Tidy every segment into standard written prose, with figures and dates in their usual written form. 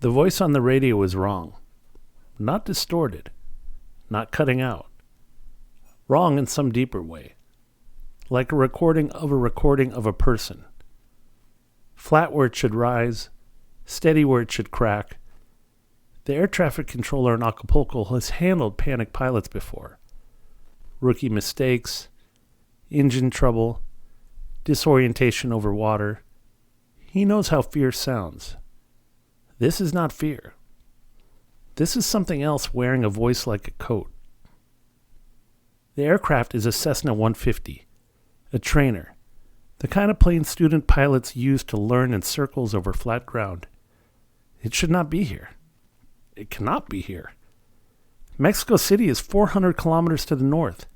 The voice on the radio was wrong. Not distorted. Not cutting out. Wrong in some deeper way. Like a recording of a person. Flat where it should rise. Steady where it should crack. The air traffic controller in Acapulco has handled panic pilots before. Rookie mistakes. Engine trouble. Disorientation over water. He knows how fear sounds. This is not fear. This is something else wearing a voice like a coat. The aircraft is a Cessna 150, a trainer, the kind of plane student pilots use to learn in circles over flat ground. It should not be here. It cannot be here. Mexico City is 400 kilometers to the north,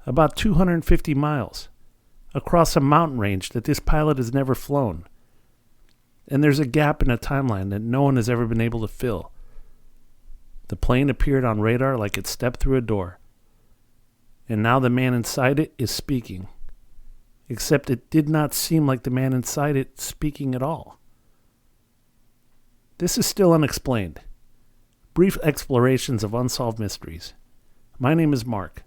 about 250 miles, across a mountain range that this pilot has never flown. And there's a gap in a timeline that no one has ever been able to fill. The plane appeared on radar like it stepped through a door. And now the man inside it is speaking. Except it did not seem like the man inside it speaking at all. This is Still Unexplained. Brief explorations of unsolved mysteries. My name is Mark.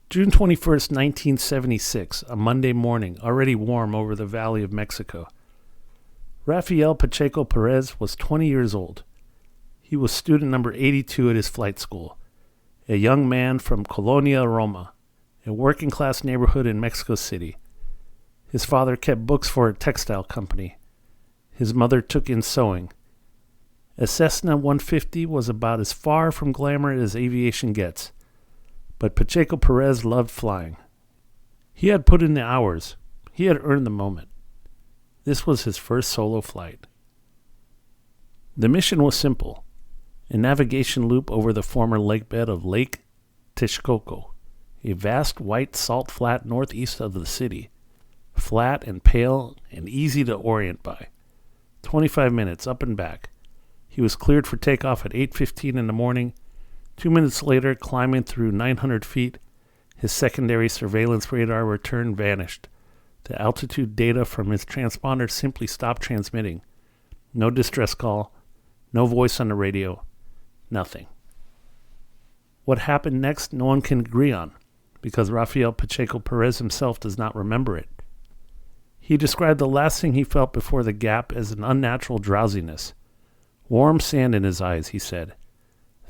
June 21st, 1976, a Monday morning, already warm over the Valley of Mexico. Rafael Pacheco Pérez was 20 years old. He was student number 82 at his flight school, a young man from Colonia Roma, a working-class neighborhood in Mexico City. His father kept books for a textile company. His mother took in sewing. A Cessna 150 was about as far from glamour as aviation gets. But Pacheco Pérez loved flying. He had put in the hours. He had earned the moment. This was his first solo flight. The mission was simple. A navigation loop over the former lakebed of Lake Texcoco, a vast white salt flat northeast of the city. Flat and pale and easy to orient by. 25 minutes up and back. He was cleared for takeoff at 8:15 in the morning. 2 minutes later, climbing through 900 feet, his secondary surveillance radar return vanished. The altitude data from his transponder simply stopped transmitting. No distress call, no voice on the radio, nothing. What happened next, no one can agree on, because Rafael Pacheco Pérez himself does not remember it. He described the last thing he felt before the gap as an unnatural drowsiness. Warm sand in his eyes, he said.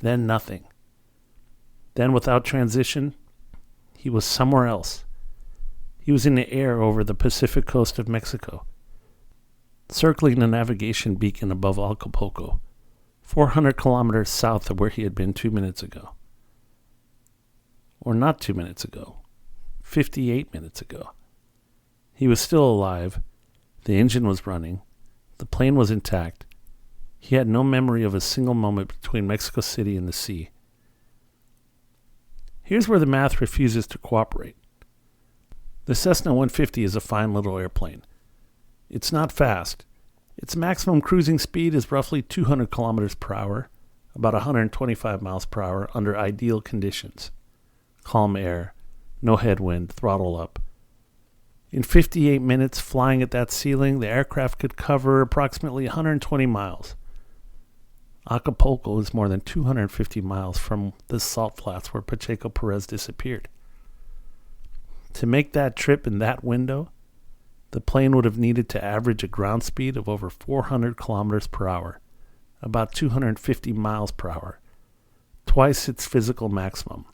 Then nothing. Then, without transition, he was somewhere else. He was in the air over the Pacific coast of Mexico, circling the navigation beacon above Acapulco, 400 kilometers south of where he had been 2 minutes ago. Or not 2 minutes ago, 58 minutes ago. He was still alive. The engine was running. The plane was intact. He had no memory of a single moment between Mexico City and the sea. Here's where the math refuses to cooperate. The Cessna 150 is a fine little airplane. It's not fast. Its maximum cruising speed is roughly 200 kilometers per hour, about 125 miles per hour under ideal conditions. Calm air, no headwind, throttle up. In 58 minutes flying at that ceiling, the aircraft could cover approximately 120 miles. Acapulco is more than 250 miles from the salt flats where Pacheco Pérez disappeared. To make that trip in that window, the plane would have needed to average a ground speed of over 400 kilometers per hour, about 250 miles per hour, twice its physical maximum.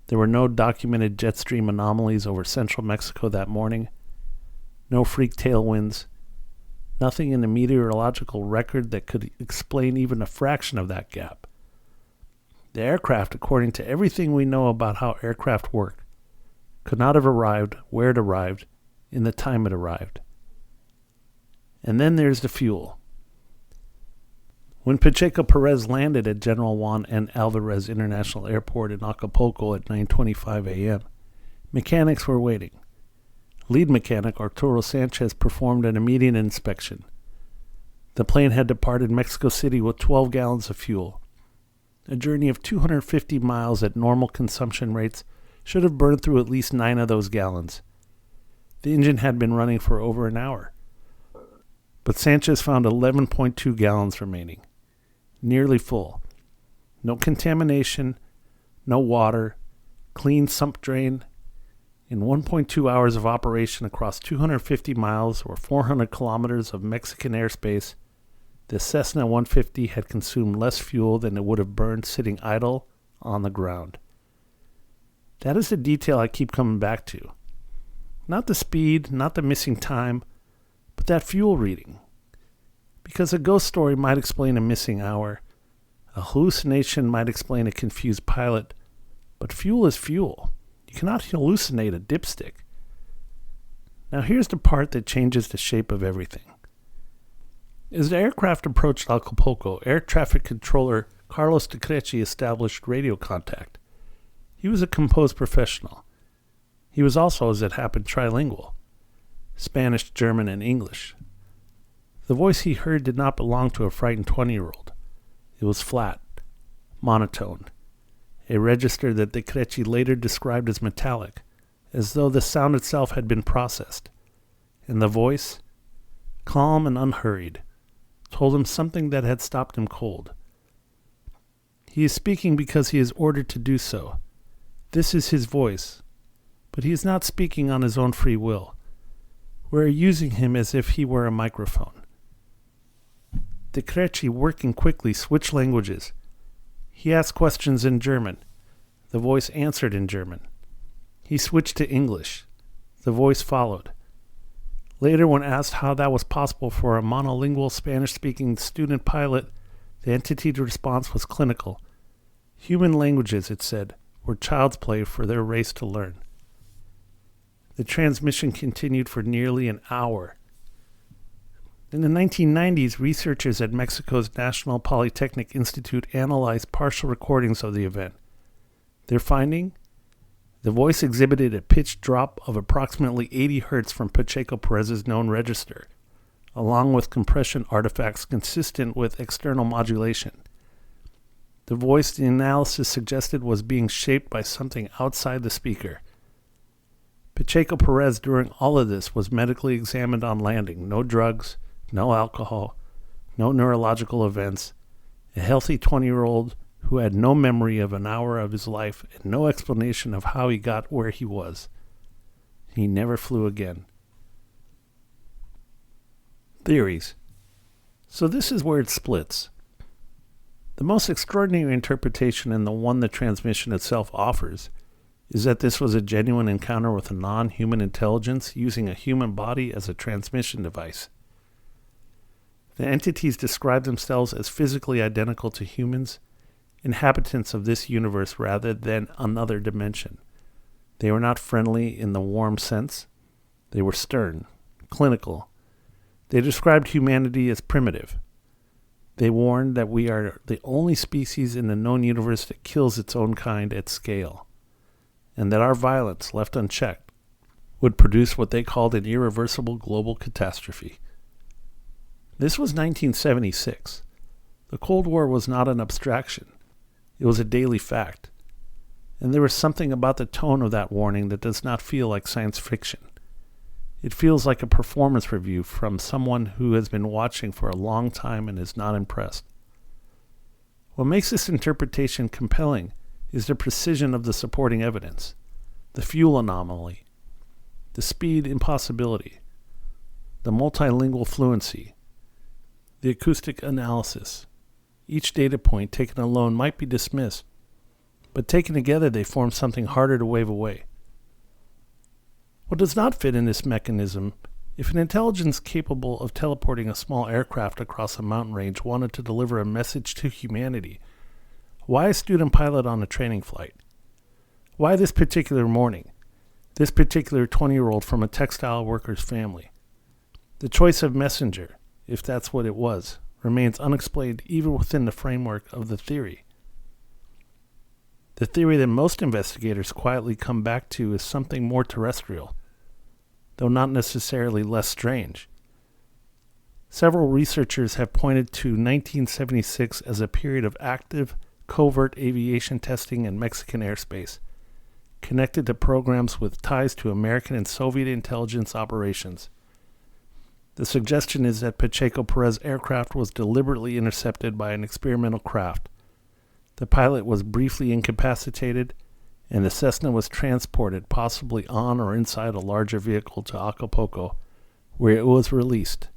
There were no documented jet stream anomalies over central Mexico that morning, no freak tailwinds, nothing in the meteorological record that could explain even a fraction of that gap. The aircraft, according to everything we know about how aircraft work, could not have arrived where it arrived in the time it arrived. And then there's the fuel. When Pacheco Pérez landed at General Juan N. Alvarez International Airport in Acapulco at 9:25 a.m., mechanics were waiting. Lead mechanic Arturo Sanchez performed an immediate inspection. The plane had departed Mexico City with 12 gallons of fuel. A journey of 250 miles at normal consumption rates should have burned through at least 9 of those gallons. The engine had been running for over an hour. but Sanchez found 11.2 gallons remaining, nearly full. No contamination, no water, clean sump drain. In 1.2 hours of operation across 250 miles or 400 kilometers of Mexican airspace, the Cessna 150 had consumed less fuel than it would have burned sitting idle on the ground. That is the detail I keep coming back to. Not the speed, not the missing time, but that fuel reading. Because a ghost story might explain a missing hour, a hallucination might explain a confused pilot, but fuel is fuel. You cannot hallucinate a dipstick. Now here's the part that changes the shape of everything. As the aircraft approached Acapulco, air traffic controller Carlos de Crecci established radio contact. He was a composed professional. He was also, as it happened, trilingual: Spanish, German, and English. The voice he heard did not belong to a frightened 20-year-old. It was flat, monotone, a register that de Crecci later described as metallic, as though the sound itself had been processed. And the voice, calm and unhurried, told him something that had stopped him cold. He is speaking because he is ordered to do so. This is his voice, but he is not speaking on his own free will. We are using him as if he were a microphone. De Crecci, working quickly, switched languages. He asked questions in German. The voice answered in German. He switched to English. The voice followed. Later, when asked how that was possible for a monolingual Spanish-speaking student pilot, the entity's response was clinical. Human languages, it said, were child's play for their race to learn. The transmission continued for nearly an hour. In the 1990s, researchers at Mexico's National Polytechnic Institute analyzed partial recordings of the event. Their finding? The voice exhibited a pitch drop of approximately 80 hertz from Pacheco Pérez's known register, along with compression artifacts consistent with external modulation. The voice the analysis suggested was being shaped by something outside the speaker. Pacheco Pérez during all of this was medically examined on landing. No drugs, no alcohol, no neurological events. A healthy 20-year-old who had no memory of an hour of his life and no explanation of how he got where he was. He never flew again. Theories. So this is where it splits. The most extraordinary interpretation, and the one the transmission itself offers, is that this was a genuine encounter with a non-human intelligence using a human body as a transmission device. The entities describe themselves as physically identical to humans, inhabitants of this universe rather than another dimension. They were not friendly in the warm sense. They were stern, clinical. They described humanity as primitive. They warned that we are the only species in the known universe that kills its own kind at scale, and that our violence, left unchecked, would produce what they called an irreversible global catastrophe. This was 1976. The Cold War was not an abstraction. It was a daily fact. And there was something about the tone of that warning that does not feel like science fiction. It feels like a performance review from someone who has been watching for a long time and is not impressed. What makes this interpretation compelling is the precision of the supporting evidence, the fuel anomaly, the speed impossibility, the multilingual fluency, the acoustic analysis. Each data point taken alone might be dismissed, but taken together they form something harder to wave away. What does not fit in this mechanism, if an intelligence capable of teleporting a small aircraft across a mountain range wanted to deliver a message to humanity, why a student pilot on a training flight? Why this particular morning? This particular 20-year-old from a textile worker's family? The choice of messenger, if that's what it was, remains unexplained even within the framework of the theory. The theory that most investigators quietly come back to is something more terrestrial, though not necessarily less strange. Several researchers have pointed to 1976 as a period of active, covert aviation testing in Mexican airspace, connected to programs with ties to American and Soviet intelligence operations. The suggestion is that Pacheco Pérez aircraft was deliberately intercepted by an experimental craft. The pilot was briefly incapacitated, and the Cessna was transported, possibly on or inside a larger vehicle, to Acapulco, where it was released.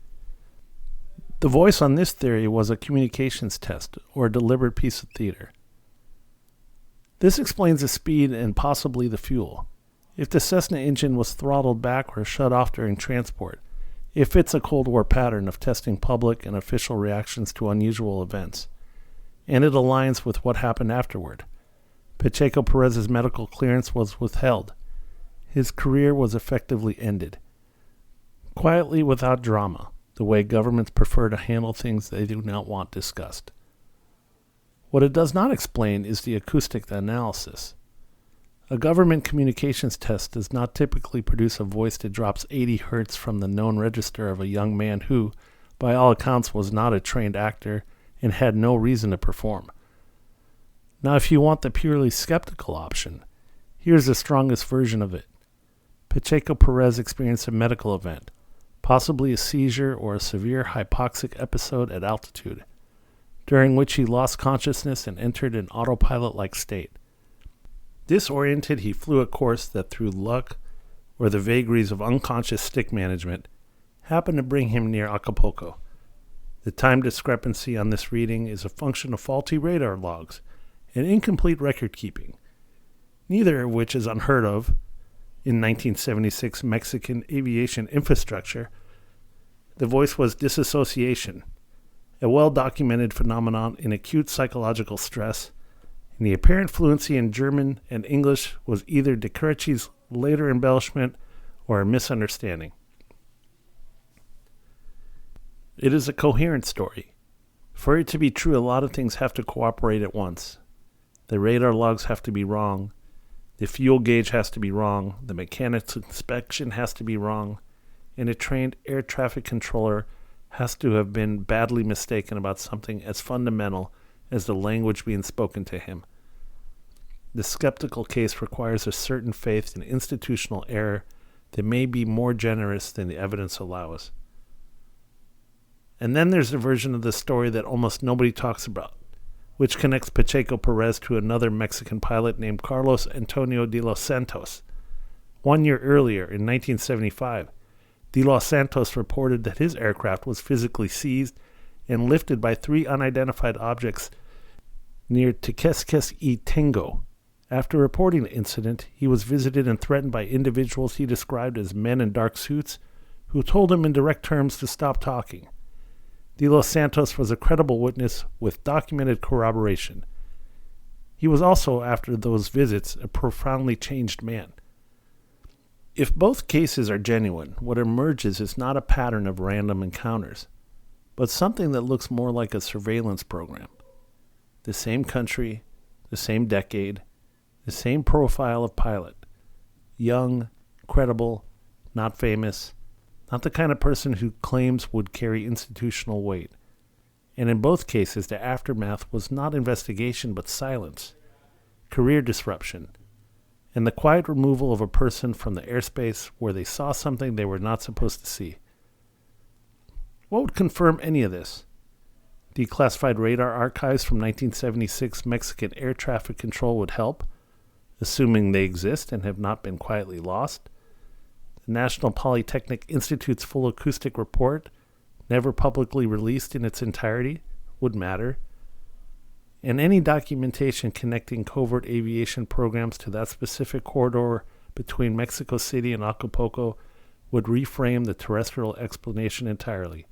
The voice on this theory was a communications test or a deliberate piece of theater. This explains the speed and possibly the fuel. If the Cessna engine was throttled back or shut off during transport, it fits a Cold War pattern of testing public and official reactions to unusual events, and it aligns with what happened afterward. Pacheco Pérez's medical clearance was withheld. His career was effectively ended. Quietly, without drama, the way governments prefer to handle things they do not want discussed. What it does not explain is the acoustic analysis. A government communications test does not typically produce a voice that drops 80 hertz from the known register of a young man who, by all accounts, was not a trained actor and had no reason to perform. Now, if you want the purely skeptical option, here's the strongest version of it. Pacheco Pérez experienced a medical event, possibly a seizure or a severe hypoxic episode at altitude, during which he lost consciousness and entered an autopilot-like state. Disoriented, he flew a course that, through luck or the vagaries of unconscious stick management, happened to bring him near Acapulco. The time discrepancy on this reading is a function of faulty radar logs and incomplete record-keeping, neither of which is unheard of in 1976 Mexican aviation infrastructure. The voice was disassociation, a well-documented phenomenon in acute psychological stress, and the apparent fluency in German and English was either De Curci's later embellishment or a misunderstanding. It is a coherent story. For it to be true, a lot of things have to cooperate at once. The radar logs have to be wrong, the fuel gauge has to be wrong, the mechanics inspection has to be wrong, and a trained air traffic controller has to have been badly mistaken about something as fundamental as the language being spoken to him. The skeptical case requires a certain faith in institutional error that may be more generous than the evidence allows. And then there's the version of the story that almost nobody talks about, which connects Pacheco Pérez to another Mexican pilot named Carlos Antonio de los Santos. 1 year earlier, in 1975, de los Santos reported that his aircraft was physically seized and lifted by 3 unidentified objects near Tequesques y Tengo. After reporting the incident, he was visited and threatened by individuals he described as men in dark suits who told him in direct terms to stop talking. De los Santos was a credible witness with documented corroboration. He was also, after those visits, a profoundly changed man. If both cases are genuine, what emerges is not a pattern of random encounters, but something that looks more like a surveillance program. The same country, the same decade, the same profile of pilot. Young, credible, not famous, not the kind of person who claims would carry institutional weight. And in both cases, the aftermath was not investigation but silence, career disruption, and the quiet removal of a person from the airspace where they saw something they were not supposed to see. What would confirm any of this? Declassified radar archives from 1976 Mexican air traffic control would help, assuming they exist and have not been quietly lost. The National Polytechnic Institute's full acoustic report, never publicly released in its entirety, would matter. And any documentation connecting covert aviation programs to that specific corridor between Mexico City and Acapulco would reframe the terrestrial explanation entirely.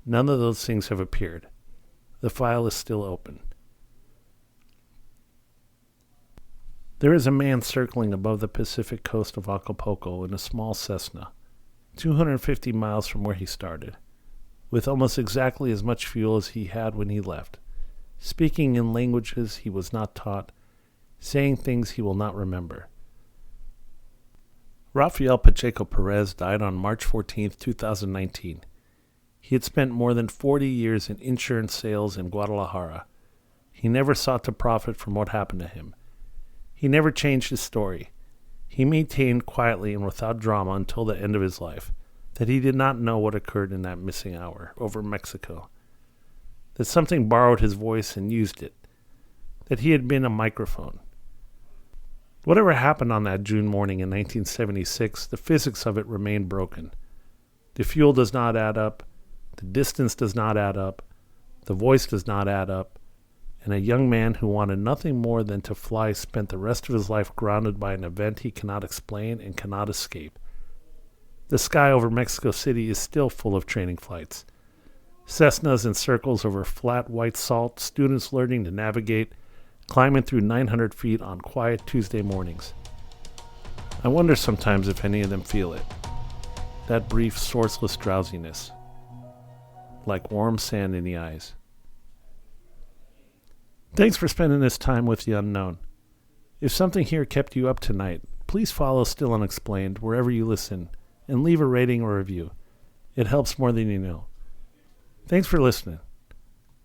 None of those things have appeared. The file is still open. There is a man circling above the Pacific coast of Acapulco in a small Cessna, 250 miles from where he started, with almost exactly as much fuel as he had when he left, speaking in languages he was not taught, saying things he will not remember. Rafael Pacheco Pérez died on March 14, 2019. He had spent more than 40 years in insurance sales in Guadalajara. He never sought to profit from what happened to him. He never changed his story. He maintained quietly and without drama until the end of his life, that he did not know what occurred in that missing hour over Mexico, that something borrowed his voice and used it, that he had been a microphone. Whatever happened on that June morning in 1976, the physics of it remained broken. The fuel does not add up, the distance does not add up, the voice does not add up, and a young man who wanted nothing more than to fly spent the rest of his life grounded by an event he cannot explain and cannot escape. The sky over Mexico City is still full of training flights. Cessnas in circles over flat white salt, students learning to navigate, climbing through 900 feet on quiet Tuesday mornings. I wonder sometimes if any of them feel it. That brief, sourceless drowsiness, like warm sand in the eyes. Thanks for spending this time with the unknown. If something here kept you up tonight, please follow Still Unexplained wherever you listen and leave a rating or review. It helps more than you know. Thanks for listening.